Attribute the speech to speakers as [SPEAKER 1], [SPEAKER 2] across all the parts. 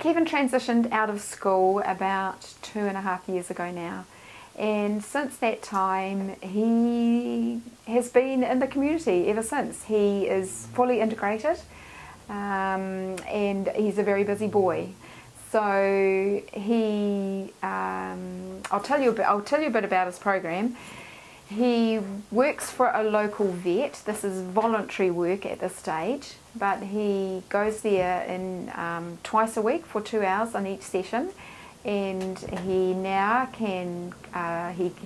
[SPEAKER 1] Kevin transitioned out of school about 2.5 years ago now, and since that time he has been in the community ever since. He is fully integrated, and he's a very busy boy. So he, I'll tell you a bit about his program. He works for a local vet. This is voluntary work at this stage, but he goes there in twice a week for 2 hours on each session, and he now can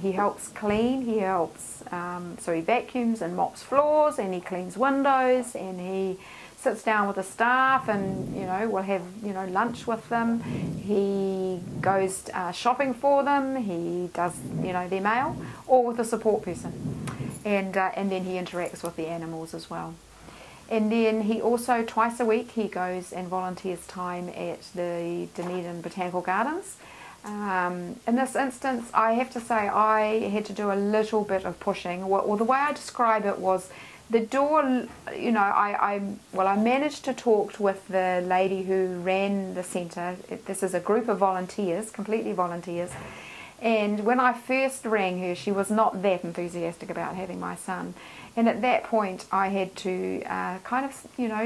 [SPEAKER 1] he helps clean. He helps so he vacuums and mops floors, and he cleans windows, and he sits down with the staff, and we'll have lunch with them. He goes shopping for them. He does their mail, or with a support person, and then he interacts with the animals as well. And then he also, twice a week, he goes and volunteers time at the Dunedin Botanical Gardens. In this instance, I have to say I had to do a little bit of pushing. Well, the way I describe it was, the door, I managed to talk with the lady who ran the centre. This is a group of volunteers, completely volunteers. And when I first rang her, she was not that enthusiastic about having my son. And at that point, I had to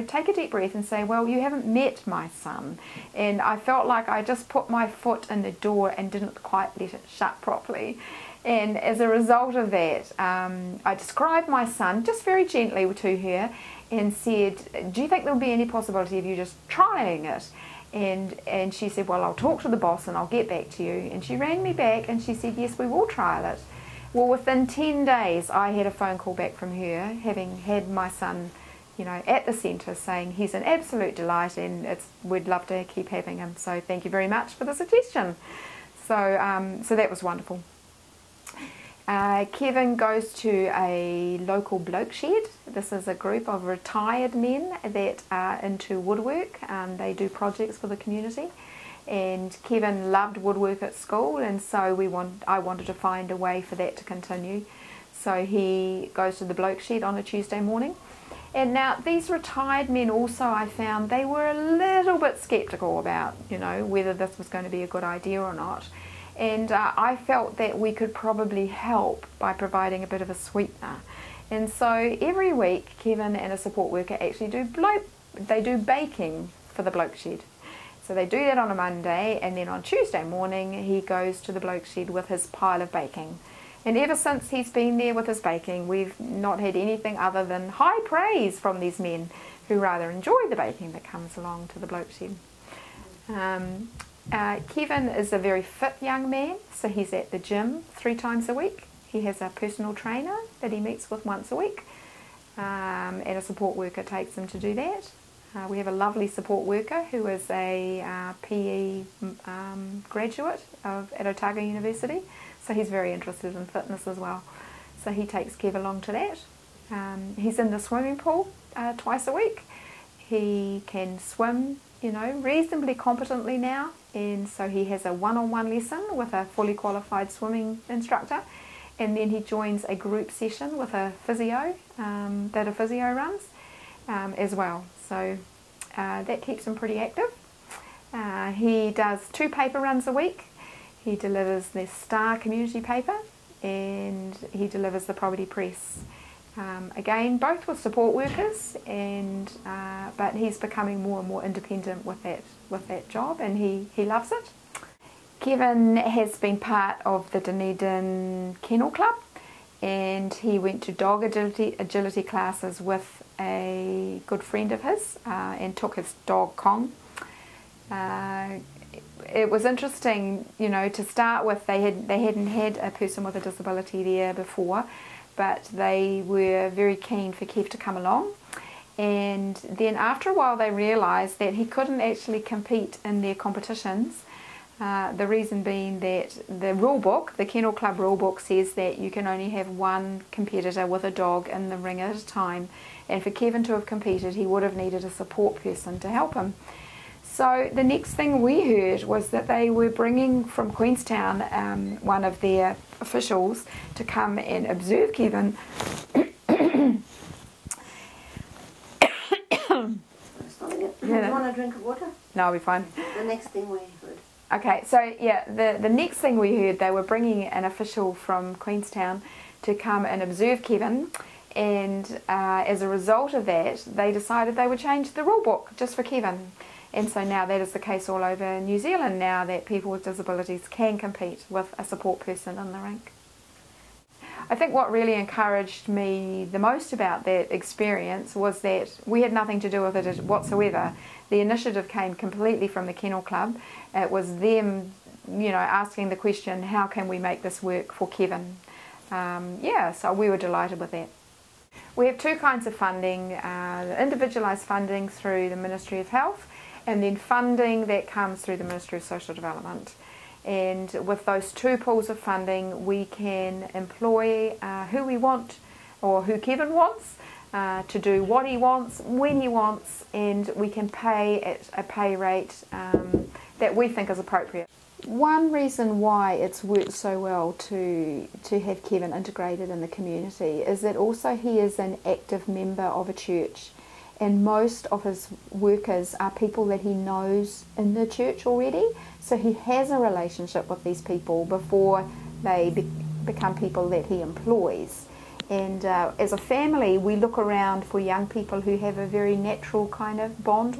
[SPEAKER 1] take a deep breath and say, well, you haven't met my son. And I felt like I just put my foot in the door and didn't quite let it shut properly. And as a result of that, I described my son just very gently to her and said, do you think there would be any possibility of you just trying it? And she said, well, I'll talk to the boss and I'll get back to you. And she rang me back and she said, yes, we will trial it. Well, within 10 days, I had a phone call back from her, having had my son, at the centre, saying he's an absolute delight and we'd love to keep having him. So thank you very much for the suggestion. So that was wonderful. Kevin goes to a local bloke shed. This is a group of retired men that are into woodwork. They do projects for the community, and Kevin loved woodwork at school, and so I wanted to find a way for that to continue. So he goes to the bloke shed on a Tuesday morning. And now these retired men also, I found they were a little bit sceptical about whether this was going to be a good idea or not. And I felt that we could probably help by providing a bit of a sweetener. And so every week, Kevin and a support worker actually do baking for the bloke shed. So they do that on a Monday, and then on Tuesday morning he goes to the bloke shed with his pile of baking. And ever since he's been there with his baking, we've not had anything other than high praise from these men who rather enjoy the baking that comes along to the bloke shed. Kevin is a very fit young man, so he's at the gym 3 times a week. He has a personal trainer that he meets with once a week, and a support worker takes him to do that. We have a lovely support worker who is a PE graduate at Otago University, so he's very interested in fitness as well. So he takes Kev along to that. He's in the swimming pool twice a week. He can swim reasonably competently now, and so he has a one-on-one lesson with a fully qualified swimming instructor, and then he joins a group session with a physio that a physio runs as well. So that keeps him pretty active. He does 2 paper runs a week. He delivers the Star community paper, and he delivers the Property Press. Again, both with support workers, and but he's becoming more and more independent with that job, and he loves it. Kevin has been part of the Dunedin Kennel Club, and he went to dog agility classes with a good friend of his, and took his dog Kong. It was interesting, to start with. They hadn't had a person with a disability there before, but they were very keen for Kev to come along. And then after a while they realised that he couldn't actually compete in their competitions. The reason being that the rule book, the Kennel Club rule book, says that you can only have 1 competitor with a dog in the ring at a time. And for Kevin to have competed, he would have needed a support person to help him. So the next thing we heard was that they were bringing from Queenstown one of their officials to come and observe Kevin.
[SPEAKER 2] Do you want a drink of water?
[SPEAKER 1] No, I'll be fine.
[SPEAKER 2] The next thing we heard.
[SPEAKER 1] Okay, so yeah, the next thing we heard, they were bringing an official from Queenstown to come and observe Kevin, and as a result of that, they decided they would change the rule book just for Kevin. And so now that is the case all over New Zealand now, that people with disabilities can compete with a support person in the rink. I think what really encouraged me the most about that experience was that we had nothing to do with it whatsoever. The initiative came completely from the Kennel Club. It was them, asking the question, how can we make this work for Kevin? So we were delighted with that. We have two kinds of funding, individualised funding through the Ministry of Health, and then funding that comes through the Ministry of Social Development. And with those two pools of funding, we can employ who we want, or who Kevin wants, to do what he wants, when he wants, and we can pay at a pay rate that we think is appropriate. One reason why it's worked so well to have Kevin integrated in the community is that also he is an active member of a church, and most of his workers are people that he knows in the church already, so he has a relationship with these people before they become people that he employs. And as a family, we look around for young people who have a very natural kind of bond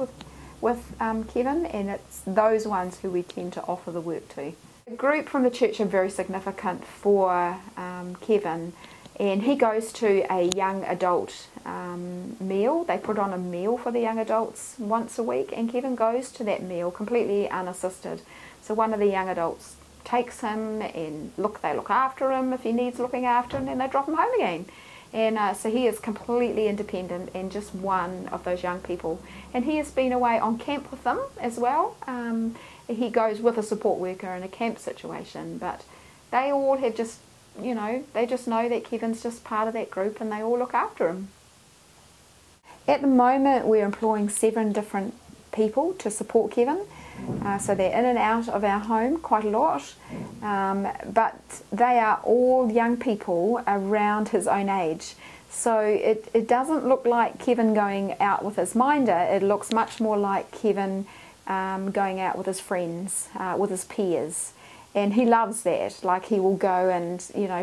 [SPEAKER 1] with Kevin, and it's those ones who we tend to offer the work to. The group from the church are very significant for Kevin, and he goes to a young adult meal. They put on a meal for the young adults once a week, and Kevin goes to that meal completely unassisted. So one of the young adults takes him, and they look after him if he needs looking after, and then they drop him home again. And so he is completely independent and just one of those young people. And he has been away on camp with them as well. He goes with a support worker in a camp situation, but they all have just, they just know that Kevin's just part of that group, and they all look after him. At the moment, we're employing 7 different people to support Kevin. So they're in and out of our home quite a lot, but they are all young people around his own age. So it doesn't look like Kevin going out with his minder. It looks much more like Kevin going out with his friends, with his peers. And he loves that. Like, he will go and,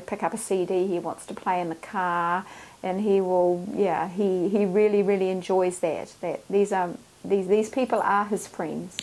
[SPEAKER 1] pick up a CD he wants to play in the car, and he will, he really, really enjoys that. That these people are his friends.